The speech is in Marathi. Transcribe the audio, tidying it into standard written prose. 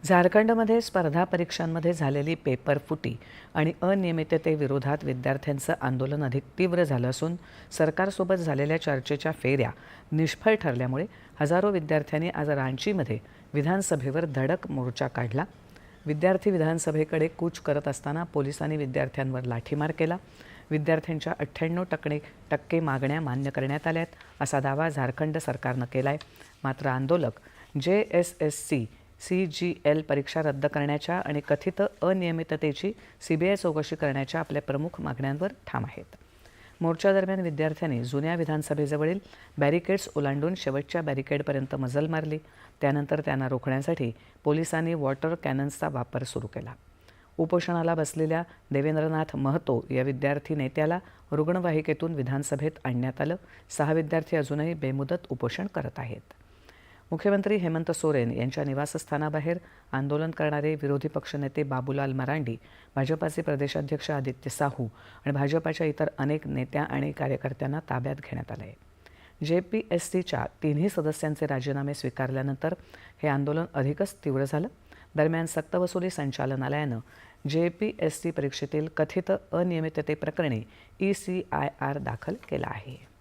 झारखंडमध्ये स्पर्धा परीक्षांमध्ये झालेली पेपरफुटी आणि अनियमिततेविरोधात विद्यार्थ्यांचं आंदोलन अधिक तीव्र झालं असून सरकारसोबत झालेल्या चर्चेच्या फेऱ्या निष्फळ ठरल्यामुळे हजारो विद्यार्थ्यांनी आज रांचीमध्ये विधानसभेवर धडक मोर्चा काढला। विद्यार्थी विधानसभेकडे कूच करत असताना पोलिसांनी विद्यार्थ्यांवर लाठीमार केला। विद्यार्थ्यांच्या 98% मागण्या मान्य करण्यात आल्यात असा दावा झारखंड सरकारनं केलाय। मात्र आंदोलक JSSC CGL परीक्षा रद्द करण्याच्या आणि कथित अनियमिततेची CBI चौकशी करण्याच्या आपल्या प्रमुख मागण्यांवर ठाम आहेत। मोर्चादरम्यान विद्यार्थ्यांनी जुन्या विधानसभेजवळील बॅरिकेड्स ओलांडून शेवटच्या बॅरिकेडपर्यंत मजल मारली। त्यानंतर त्यांना रोखण्यासाठी पोलिसांनी वॉटर कॅनन्सचा वापर सुरू केला। उपोषणाला बसलेल्या देवेंद्रनाथ महतो या विद्यार्थी नेत्याला रुग्णवाहिकेतून विधानसभेत आणण्यात आलं। 6 विद्यार्थी अजूनही बेमुदत उपोषण करत आहेत। मुख्यमंत्री हेमंत सोरेन यांच्या निवासस्थानाबाहेर आंदोलन करणारे विरोधी पक्षनेते बाबूलाल मरांडी, भाजपाचे प्रदेशाध्यक्ष आदित्य साहू आणि भाजपाच्या इतर अनेक नेत्या आणि कार्यकर्त्यांना ताब्यात घेण्यात आले आहे। JPSCच्या 3ही सदस्यांचे राजीनामे स्वीकारल्यानंतर हे आंदोलन अधिकच तीव्र झालं। दरम्यान सक्तवसुली संचालनालयानं JPSC परीक्षेतील कथित अनियमिततेप्रकरणी ECIR दाखल केला आहे।